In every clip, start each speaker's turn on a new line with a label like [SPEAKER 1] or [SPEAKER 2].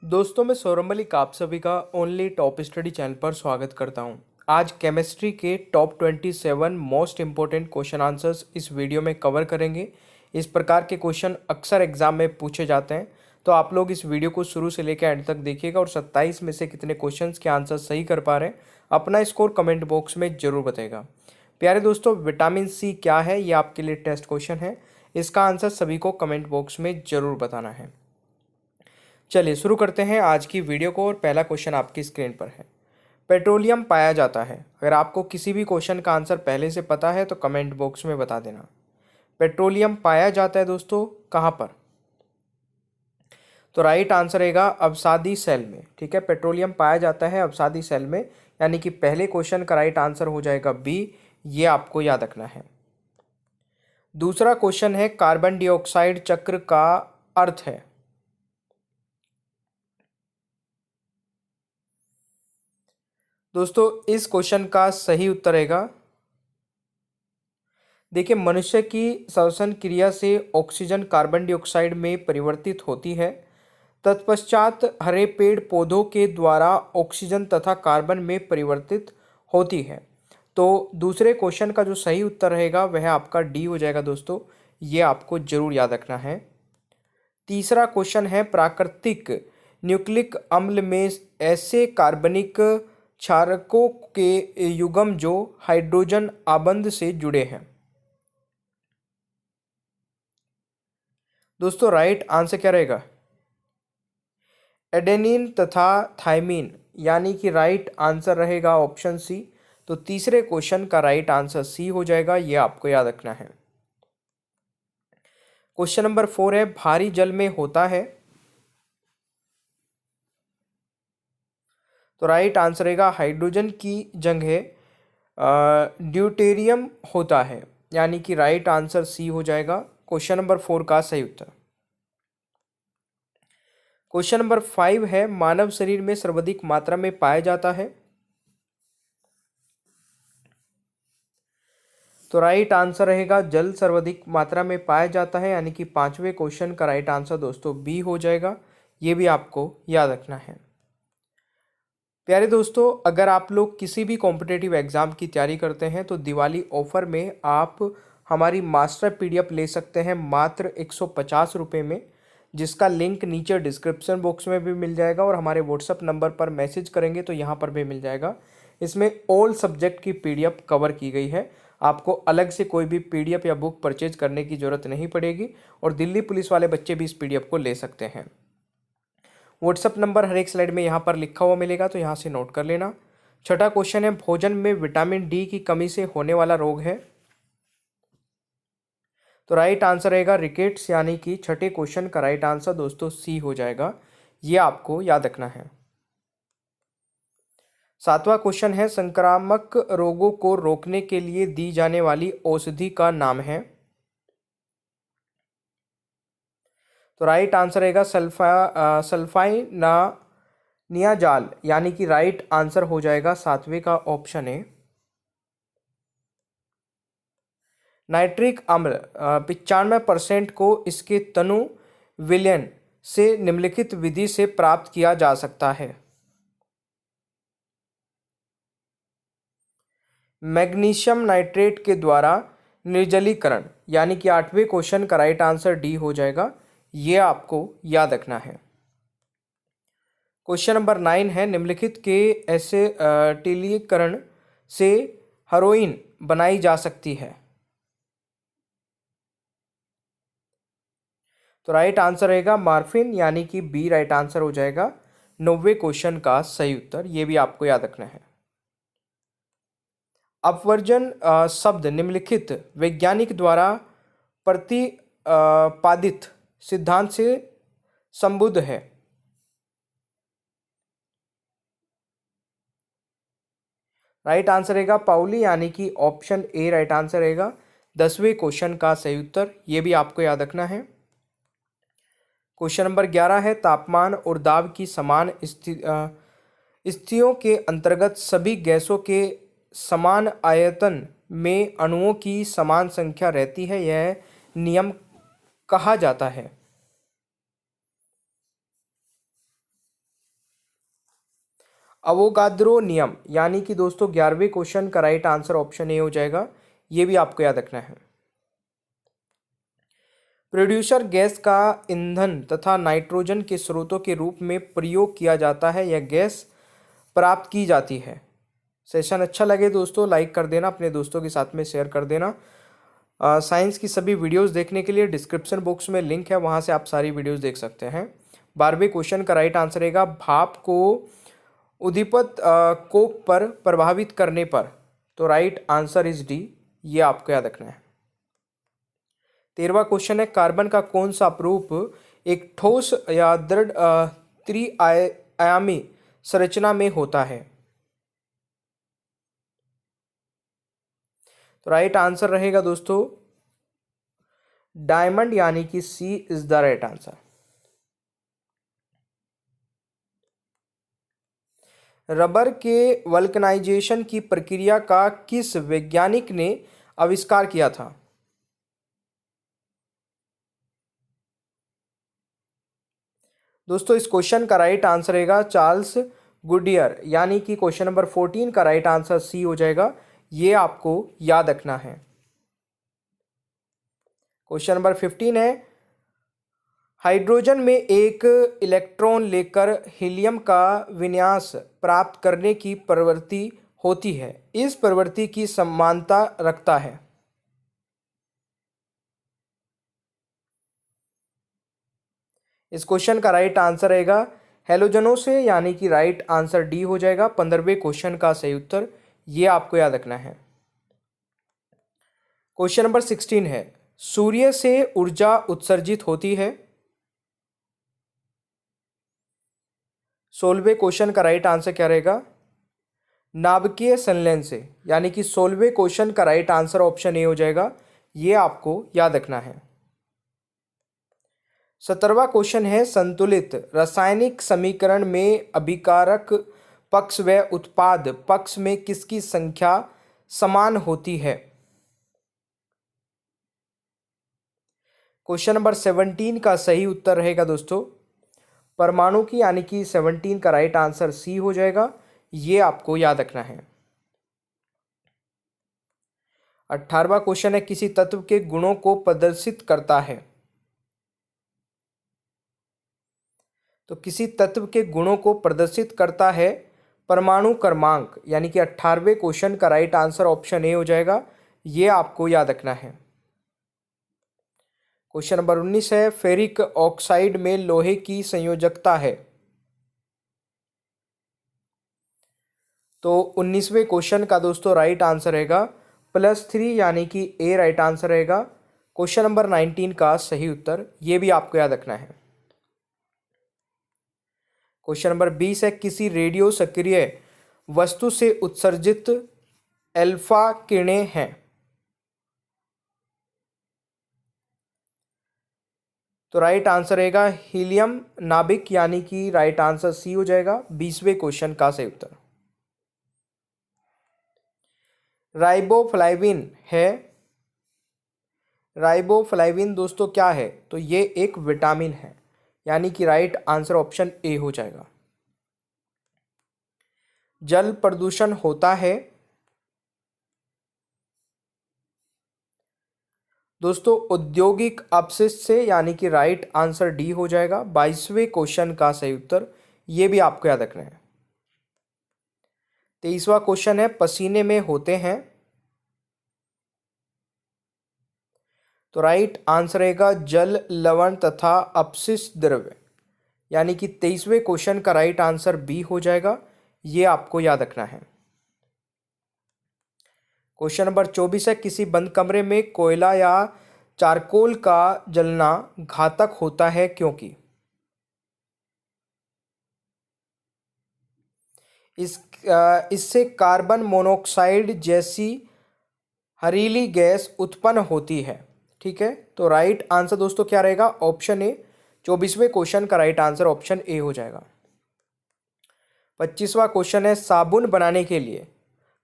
[SPEAKER 1] दोस्तों मैं सौरभ मलिक आप सभी का ओनली टॉप स्टडी चैनल पर स्वागत करता हूं। आज केमिस्ट्री के top 27 most important question answers इस वीडियो में कवर करेंगे। इस प्रकार के क्वेश्चन अक्सर एग्जाम में पूछे जाते हैं, तो आप लोग इस वीडियो को शुरू से लेकर एंड तक देखिएगा और 27 में से कितने क्वेश्चन के आंसर सही कर पा रहे हैं अपना स्कोर कमेंट बॉक्स में जरूर बताएगा। प्यारे दोस्तों, विटामिन सी क्या है, ये आपके लिए टेस्ट क्वेश्चन है। इसका आंसर सभी को कमेंट बॉक्स में जरूर बताना है। चलिए शुरू करते हैं आज की वीडियो को और पहला क्वेश्चन आपकी स्क्रीन पर है। पेट्रोलियम पाया जाता है। अगर आपको किसी भी क्वेश्चन का आंसर पहले से पता है तो कमेंट बॉक्स में बता देना। पेट्रोलियम पाया जाता है दोस्तों कहाँ पर? तो राइट आंसर रहेगा अवसादी सेल में। ठीक है, पेट्रोलियम पाया जाता है अवसादी सेल में, यानी कि पहले क्वेश्चन का राइट आंसर हो जाएगा बी। ये आपको याद रखना है। दूसरा क्वेश्चन है कार्बन डाइऑक्साइड चक्र का अर्थ है। दोस्तों इस क्वेश्चन का सही उत्तर रहेगा, देखिए, मनुष्य की श्वसन क्रिया से ऑक्सीजन कार्बन डाइऑक्साइड में परिवर्तित होती है। तत्पश्चात हरे पेड़ पौधों के द्वारा ऑक्सीजन तथा कार्बन में परिवर्तित होती है। तो दूसरे क्वेश्चन का जो सही उत्तर रहेगा वह आपका डी हो जाएगा दोस्तों। ये आपको जरूर याद रखना है। तीसरा क्वेश्चन है प्राकृतिक न्यूक्लिक अम्ल में ऐसे कार्बनिक क्षारकों के युग्म जो हाइड्रोजन आबंध से जुड़े हैं। दोस्तों राइट आंसर क्या रहेगा? एडेनिन तथा थाइमिन, यानी कि राइट आंसर रहेगा ऑप्शन सी। तो तीसरे क्वेश्चन का राइट आंसर सी हो जाएगा, यह आपको याद रखना है। क्वेश्चन नंबर 4 है भारी जल में होता है। तो राइट आंसर रहेगा हाइड्रोजन की जगह ड्यूटेरियम होता है, यानी कि राइट आंसर सी हो जाएगा क्वेश्चन नंबर 4 का सही उत्तर। क्वेश्चन नंबर 5 है मानव शरीर में सर्वाधिक मात्रा में पाया जाता है। तो राइट आंसर रहेगा जल सर्वाधिक मात्रा में पाया जाता है, यानी कि पांचवें क्वेश्चन का राइट आंसर दोस्तों बी हो जाएगा। ये भी आपको याद रखना है। प्यारे दोस्तों, अगर आप लोग किसी भी कॉम्पिटेटिव एग्जाम की तैयारी करते हैं तो दिवाली ऑफर में आप हमारी मास्टर पीडीएफ ले सकते हैं मात्र 150 रुपये में, जिसका लिंक नीचे डिस्क्रिप्शन बॉक्स में भी मिल जाएगा और हमारे व्हाट्सअप नंबर पर मैसेज करेंगे तो यहाँ पर भी मिल जाएगा। इसमें ऑल सब्जेक्ट की पीडीएफ कवर की गई है। आपको अलग से कोई भी पीडीएफ या बुक परचेज करने की ज़रूरत नहीं पड़ेगी और दिल्ली पुलिस वाले बच्चे भी इस पीडीएफ को ले सकते हैं। व्हाट्सअप नंबर हर एक स्लाइड में यहाँ पर लिखा हुआ मिलेगा, तो यहाँ से नोट कर लेना। छठा क्वेश्चन है भोजन में विटामिन डी की कमी से होने वाला रोग है। तो राइट आंसर रहेगा रिकेट्स, यानी कि छठे क्वेश्चन का राइट आंसर दोस्तों सी हो जाएगा। ये आपको याद रखना है। सातवां क्वेश्चन है संक्रामक रोगों को रोकने के लिए दी जाने वाली औषधि का नाम है। तो राइट आंसर रहेगा सल्फाइनानियाजाल, यानी कि राइट आंसर हो जाएगा सातवें का ऑप्शन है। नाइट्रिक अम्ल 95% को इसके तनु विलयन से निम्नलिखित विधि से प्राप्त किया जा सकता है। मैग्नीशियम नाइट्रेट के द्वारा निर्जलीकरण, यानी कि आठवें क्वेश्चन का राइट आंसर डी हो जाएगा। ये आपको याद रखना है। क्वेश्चन नंबर 9 है निम्नलिखित के ऐसे टीलीकरण से हेरोइन बनाई जा सकती है। तो राइट आंसर रहेगा मार्फिन, यानी कि बी राइट आंसर हो जाएगा 9वें क्वेश्चन का सही उत्तर। ये भी आपको याद रखना है। अपवर्जन शब्द निम्नलिखित वैज्ञानिक द्वारा प्रतिपादित सिद्धांत से संबद्ध है। राइट आंसर रहेगा पाउली, यानी कि ऑप्शन ए राइट आंसर रहेगा 10वें क्वेश्चन का सही उत्तर। ये भी आपको याद रखना है। क्वेश्चन नंबर 11 है तापमान और दाब की समान स्थितियों के अंतर्गत सभी गैसों के समान आयतन में अणुओं की समान संख्या रहती है, यह नियम कहा जाता है। अवोगाद्रो नियम, यानी कि दोस्तों 11वें क्वेश्चन का राइट आंसर ऑप्शन ए हो जाएगा। ये भी आपको याद रखना है। प्रोड्यूसर गैस का ईंधन तथा नाइट्रोजन के स्रोतों के रूप में प्रयोग किया जाता है। यह गैस प्राप्त की जाती है। सेशन अच्छा लगे दोस्तों लाइक कर देना, अपने दोस्तों के साथ में शेयर कर देना। साइंस की सभी वीडियोस देखने के लिए डिस्क्रिप्शन बॉक्स में लिंक है, वहां से आप सारी वीडियोस देख सकते हैं। 12वें क्वेश्चन का राइट आंसर रहेगा भाप को उद्दीपित कोक पर प्रभावित करने पर। तो राइट आंसर इज डी, ये आपको याद रखना है। 13वां क्वेश्चन है कार्बन का कौन सा अपरूप एक ठोस या दृढ़ त्रिआयामी संरचना में होता है। तो राइट आंसर रहेगा दोस्तों डायमंड, यानी कि C is the right answer. Rubber के वल्कनाइजेशन की प्रक्रिया का किस वैज्ञानिक ने आविष्कार किया था। दोस्तों इस क्वेश्चन का राइट आंसर रहेगा चार्ल्स गुडियर, यानी कि क्वेश्चन नंबर 14 का राइट आंसर सी हो जाएगा। ये आपको याद रखना है। क्वेश्चन नंबर 15 है हाइड्रोजन में एक इलेक्ट्रॉन लेकर हीलियम का विन्यास प्राप्त करने की प्रवृत्ति होती है, इस प्रवृत्ति की समानता रखता है। इस क्वेश्चन का राइट आंसर रहेगा हेलोजनों से, यानी कि राइट आंसर डी हो जाएगा। 15वें क्वेश्चन का सही उत्तर, ये आपको याद रखना है। क्वेश्चन नंबर 16 है सूर्य से ऊर्जा उत्सर्जित होती है। 16वें क्वेश्चन का राइट आंसर क्या रहेगा नाभिकीय संलयन से, यानी कि 16वें क्वेश्चन का राइट आंसर ऑप्शन ए हो जाएगा। ये आपको याद रखना है। 17वां क्वेश्चन है संतुलित रासायनिक समीकरण में अभिकारक पक्ष व उत्पाद पक्ष में किसकी संख्या समान होती है। क्वेश्चन नंबर 17 का सही उत्तर रहेगा दोस्तों परमाणु की, यानी कि 17 का राइट आंसर सी हो जाएगा। ये आपको याद रखना है। 18वां क्वेश्चन है किसी तत्व के गुणों को प्रदर्शित करता है। तो किसी तत्व के गुणों को प्रदर्शित करता है परमाणु क्रमांक, यानी कि 18वें क्वेश्चन का राइट आंसर ऑप्शन ए हो जाएगा। ये आपको याद रखना है। क्वेश्चन नंबर 19 है फेरिक ऑक्साइड में लोहे की संयोजकता है। तो 19वें क्वेश्चन का दोस्तों राइट आंसर रहेगा +3, यानी कि ए राइट आंसर रहेगा। क्वेश्चन नंबर 19 का सही उत्तर, ये भी आपको याद रखना है। क्वेश्चन नंबर 20 है किसी रेडियो सक्रिय वस्तु से उत्सर्जित अल्फा किरणें हैं। तो राइट आंसर रहेगा हीलियम नाभिक, यानी कि राइट आंसर सी हो जाएगा। 20वें क्वेश्चन का सही उत्तर। राइबोफ्लाविन है, राइबोफ्लाविन दोस्तों क्या है, तो ये एक विटामिन है, यानी कि राइट आंसर ऑप्शन ए हो जाएगा। जल प्रदूषण होता है दोस्तों औद्योगिक अपशिष्ट से, यानी कि राइट आंसर डी हो जाएगा। 22वें क्वेश्चन का सही उत्तर, ये भी आपको याद रखना है। 23वां क्वेश्चन है पसीने में होते हैं। तो राइट आंसर रहेगा जल लवण तथा अपशिष्ट द्रव्य, यानी कि 23वें क्वेश्चन का राइट आंसर बी हो जाएगा। ये आपको याद रखना है। क्वेश्चन नंबर 24 है किसी बंद कमरे में कोयला या चारकोल का जलना घातक होता है क्योंकि। इससे कार्बन मोनोऑक्साइड जैसी हरीली गैस उत्पन्न होती है। ठीक है, तो राइट आंसर दोस्तों क्या रहेगा ऑप्शन ए। 24वें क्वेश्चन का राइट आंसर ऑप्शन ए हो जाएगा। 25वां क्वेश्चन है साबुन बनाने के लिए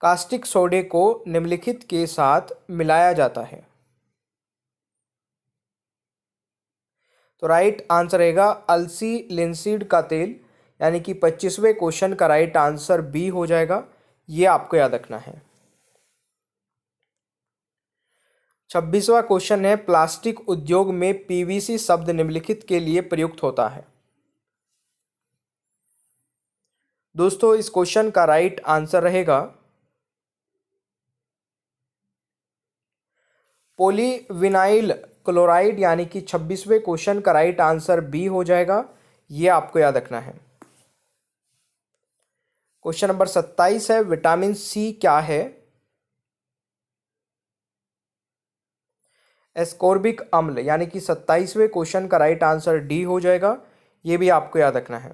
[SPEAKER 1] कास्टिक सोडे को निम्नलिखित के साथ मिलाया जाता है। तो राइट आंसर रहेगा अलसी लिनसीड का तेल, यानी कि 25वें क्वेश्चन का राइट आंसर बी हो जाएगा, ये आपको याद रखना है। 26वां क्वेश्चन है, प्लास्टिक उद्योग में पीवीसी शब्द निम्नलिखित के लिए प्रयुक्त होता है। दोस्तों इस क्वेश्चन का राइट आंसर रहेगा पॉलीविनाइल क्लोराइड, यानी कि 26वें क्वेश्चन का राइट आंसर बी हो जाएगा, ये आपको याद रखना है। क्वेश्चन नंबर 27 है, विटामिन सी क्या है? एस्कॉर्बिक अम्ल, यानी कि 27वें क्वेश्चन का राइट आंसर डी हो जाएगा, ये भी आपको याद रखना है।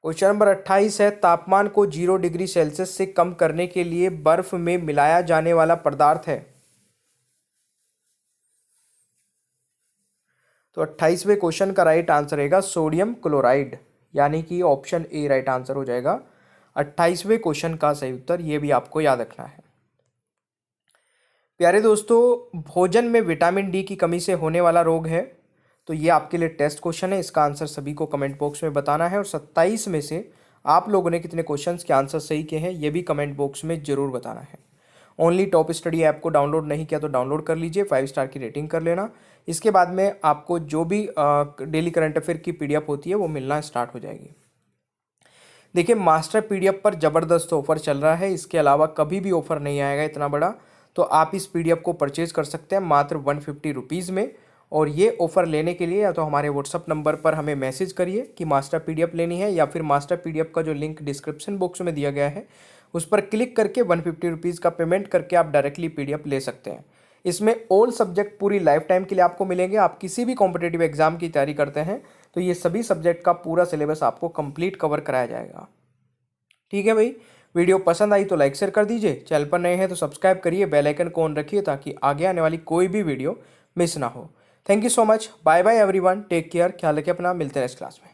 [SPEAKER 1] क्वेश्चन नंबर 28 है, तापमान को 0 डिग्री सेल्सियस से कम करने के लिए बर्फ में मिलाया जाने वाला पदार्थ है। तो 28वें क्वेश्चन का राइट आंसर रहेगा सोडियम क्लोराइड, यानी कि ऑप्शन ए राइट आंसर हो जाएगा 28वें क्वेश्चन का सही उत्तर, ये भी आपको याद रखना है। प्यारे दोस्तों, भोजन में विटामिन डी की कमी से होने वाला रोग है, तो ये आपके लिए टेस्ट क्वेश्चन है, इसका आंसर सभी को कमेंट बॉक्स में बताना है। और 27 में से आप लोगों ने कितने क्वेश्चंस के आंसर सही किए हैं, ये भी कमेंट बॉक्स में जरूर बताना है। ओनली टॉप स्टडी ऐप को डाउनलोड नहीं किया तो डाउनलोड कर लीजिए, 5 स्टार की रेटिंग कर लेना। इसके बाद में आपको जो भी डेली करंट अफेयर की पीडीएफ होती है वो मिलना स्टार्ट हो जाएगी। देखिए, मास्टर पीडीएफ पर ज़बरदस्त ऑफर चल रहा है, इसके अलावा कभी भी ऑफर नहीं आएगा इतना बड़ा, तो आप इस पीडीएफ को परचेज कर सकते हैं मात्र 150 रुपीज़ में। और ये ऑफ़र लेने के लिए या तो हमारे व्हाट्सअप नंबर पर हमें मैसेज करिए कि मास्टर पीडीएफ लेनी है, या फिर मास्टर पीडीएफ का जो लिंक डिस्क्रिप्शन बॉक्स में दिया गया है उस पर क्लिक करके 150 रुपीज़ का पेमेंट करके आप डायरेक्टली पीडीएफ ले सकते हैं। इसमें ऑल सब्जेक्ट पूरी लाइफ टाइम के लिए आपको मिलेंगे। आप किसी भी कॉम्पिटेटिव एग्जाम की तैयारी करते हैं तो ये सभी सब्जेक्ट का पूरा सिलेबस आपको कंप्लीट कवर कराया जाएगा। ठीक है भाई, वीडियो पसंद आई तो लाइक शेयर कर दीजिए, चैनल पर नए हैं तो सब्सक्राइब करिए, बेल आइकन को ऑन रखिए ताकि आगे आने वाली कोई भी वीडियो मिस ना हो। Thank you so much, bye bye everyone, take care, ख्याल रखिए अपना, मिलते हैं नेक्स्ट क्लास में।